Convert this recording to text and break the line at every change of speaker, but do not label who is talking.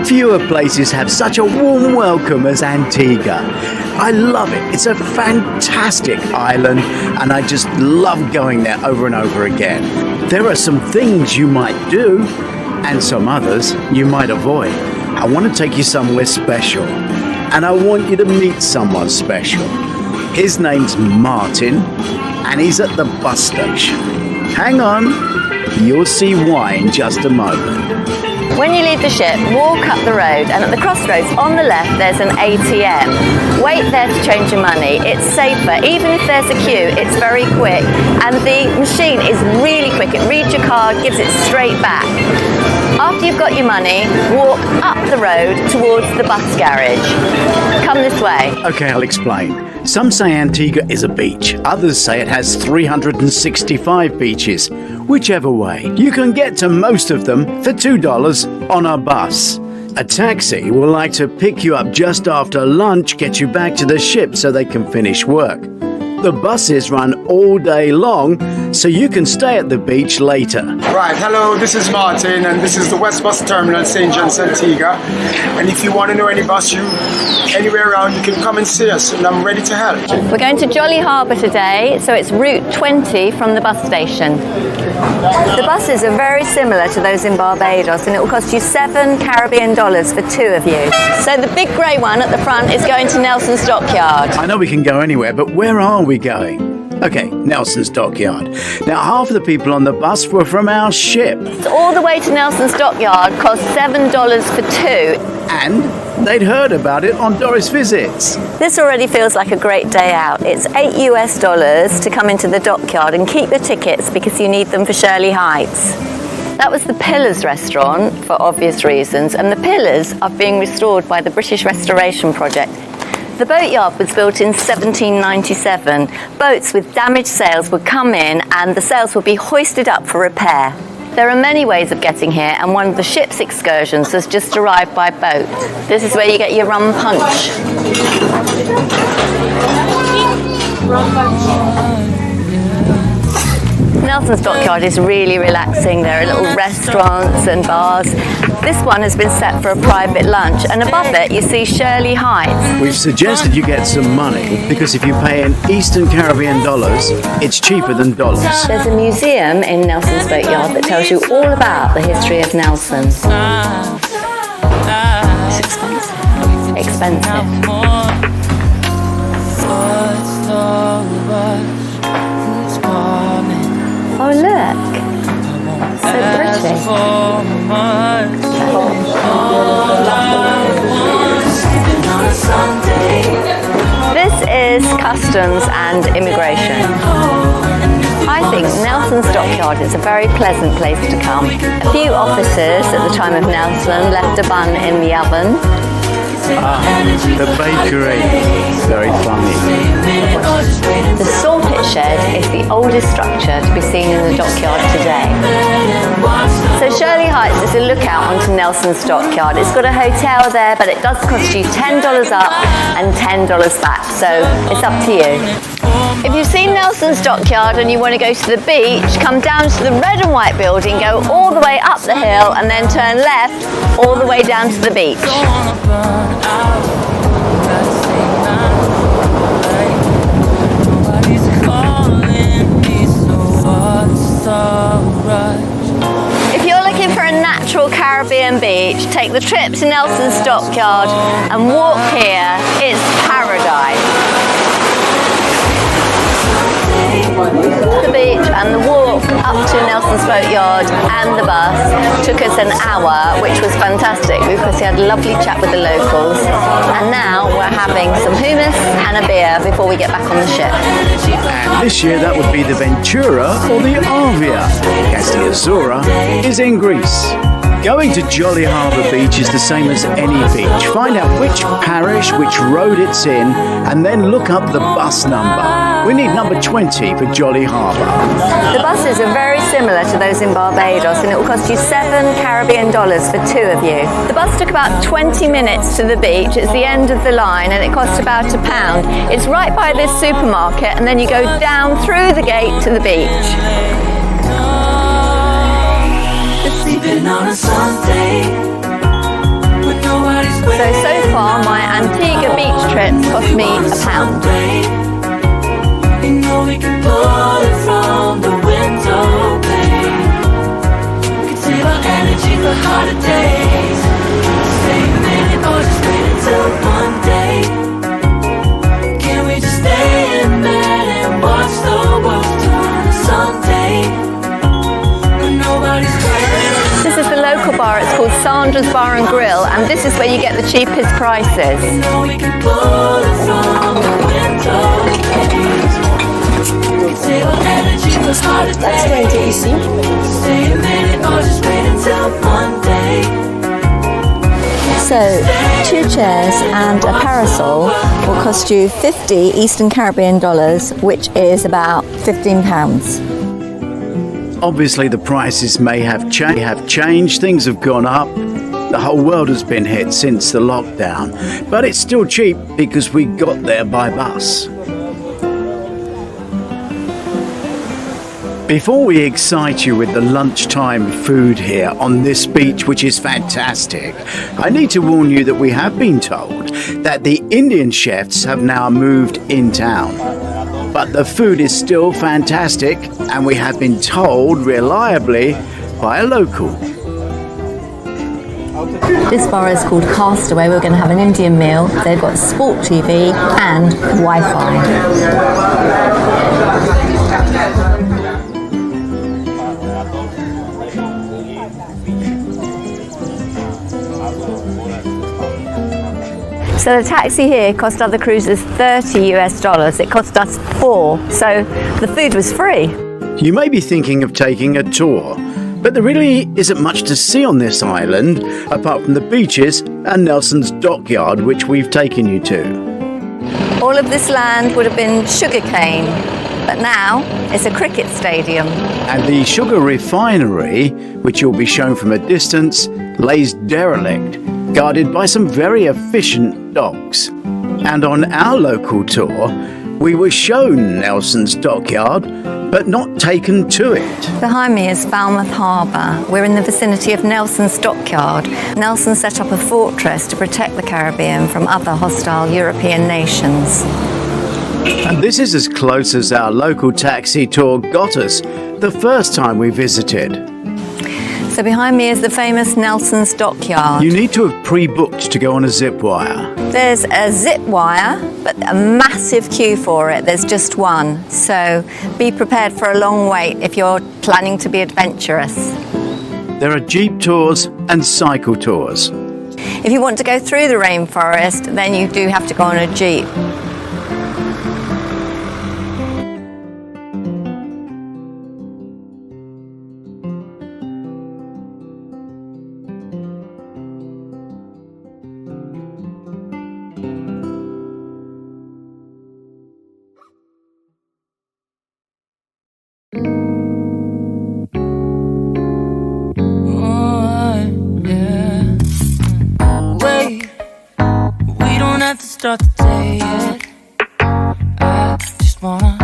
Fewer places have such a warm welcome as Antigua. I love it. It's a fantastic island, and I just love going there over and over again. There are some things you might do, and some others you might avoid. I want to take you somewhere special, and I want you to meet someone special. His name's Martin, and he's at the bus station. Hang on, you'll see why in just a moment.
When you leave the ship, walk up the road, and at the crossroads on the left there's an ATM. Wait there to change your money. It's safer. Even if there's a queue, it's very quick, and the machine is really quick. It reads your card, gives it straight back. After you've got your money, walk up the road towards the bus garage. Come this way.
Okay, I'll explain. Some say Antigua is a beach. Others say it has 365 beaches. Whichever way, you can get to most of them for $2 on a bus. A taxi will like to pick you up just after lunch, get you back to the ship so they can finish work. The buses run all day long, so you can stay at the beach later.
Right, hello, this is Martin, and this is the West Bus Terminal, St. John's, Antigua. And if you want to know any bus route anywhere around, you can come and see us, and I'm ready to help.
We're going to Jolly Harbour today, so it's route 20 from the bus station. The buses are very similar to those in Barbados, and it will cost you $7 Caribbean for two of you. So the big grey one at the front is going to Nelson's Dockyard.
I know we can go anywhere, but where are we going? Okay, Nelson's Dockyard. Now, half of the people on the bus were from our ship.
All the way to Nelson's Dockyard cost $7 for two.
And they'd heard about it on Doris Visits.
This already feels like a great day out. It's $8 to come into the Dockyard, and keep your tickets because you need them for Shirley Heights. That was the Pillars restaurant for obvious reasons, and the Pillars are being restored by the British Restoration Project. The boatyard was built in 1797. Boats with damaged sails would come in and the sails would be hoisted up for repair. There are many ways of getting here, and one of the ship's excursions has just arrived by boat. This is where you get your rum punch. Nelson's Dockyard is really relaxing. There are little restaurants and bars. This one has been set for a private lunch, and above it you see Shirley Heights.
We've suggested you get some money because if you pay in Eastern Caribbean dollars, it's cheaper than dollars.
There's a museum in Nelson's Boatyard that tells you all about the history of Nelson. It's expensive. Expensive. Oh look, so pretty. This is Customs and Immigration. I think Nelson's Dockyard is a very pleasant place to come. A few officers at the time of Nelson left a bun in the oven.
The bakery, very funny.
The Sawpit Shed is the oldest structure to be seen in the Dockyard today. So Shirley Heights is a lookout onto Nelson's Dockyard. It's got a hotel there, but it does cost you $10 up and $10 back, so it's up to you. If you've seen Nelson's Dockyard and you want to go to the beach, come down to the red and white building, go all the way up the hill and then turn left all the way down to the beach. If you're looking for a natural Caribbean beach, take the trip to Nelson's Dockyard and walk here. It's paradise. The beach and the walk up to Nelson's Boatyard and the bus took us an hour, which was fantastic because we had a lovely chat with the locals, and now we're having some hummus and a beer before we get back on the ship.
And this year that would be the Ventura or the Arvia, as the Azura is in Greece. Going to Jolly Harbour Beach is the same as any beach. Find out which parish, which road it's in, and then look up the bus number. We need number 20 for Jolly Harbour.
The buses are very similar to those in Barbados, and it will cost you $7 Caribbean for two of you. The bus took about 20 minutes to the beach. It's the end of the line, and it cost about £1. It's right by this supermarket, and then you go down through the gate to the beach.
Sleeping on a Sunday with
a pound.
You know we can pull it from the window pane. We can save our energy for harder days. Stay a minute or just wait until one day. Can we just stay in bed and watch the world turn someday when nobody's waiting?
This is the local bar. It's called Sandra's Bar and Grill, and this is where you get the cheapest prices.
You know we can pull it from the window pane. Save our energy for harder days.
That's going to easy.
Stay a minute or just wait until one day.
So, 2 chairs and a parasol will cost you 50 Eastern Caribbean dollars, which is about £15.
Obviously, the prices may have changed, things have gone up. The whole world has been hit since the lockdown, but it's still cheap because we got there by bus. Before we excite you with the lunchtime food here on this beach, which is fantastic, I need to warn you that we have been told that the Indian chefs have now moved in town. But the food is still fantastic, and we have been told reliably by a local.
This bar is called Castaway. We're going to have an Indian meal. They've got sport TV and Wi-Fi. So the taxi here cost other cruisers $30 US. It cost us $4, so the food was free.
You may be thinking of taking a tour, but there really isn't much to see on this island apart from the beaches and Nelson's Dockyard, which we've taken you to.
All of this land would have been sugarcane, but now it's a cricket stadium.
And the sugar refinery, which you'll be shown from a distance, lays derelict, guarded by some very efficient dogs. And on our local tour, we were shown Nelson's Dockyard, but not taken to it.
Behind me is Falmouth Harbour. We're in the vicinity of Nelson's Dockyard. Nelson set up a fortress to protect the Caribbean from other hostile European nations.
And this is as close as our local taxi tour got us the first time we visited.
So behind me is the famous Nelson's Dockyard.
You need to have pre-booked to go on a zip wire.
There's a zip wire, but a massive queue for it. There's just one. So be prepared for a long wait if you're planning to be adventurous.
There are jeep tours and cycle tours.
If you want to go through the rainforest, then you do have to go on a jeep.
Wait, we don't have to start the day yet. I just wanna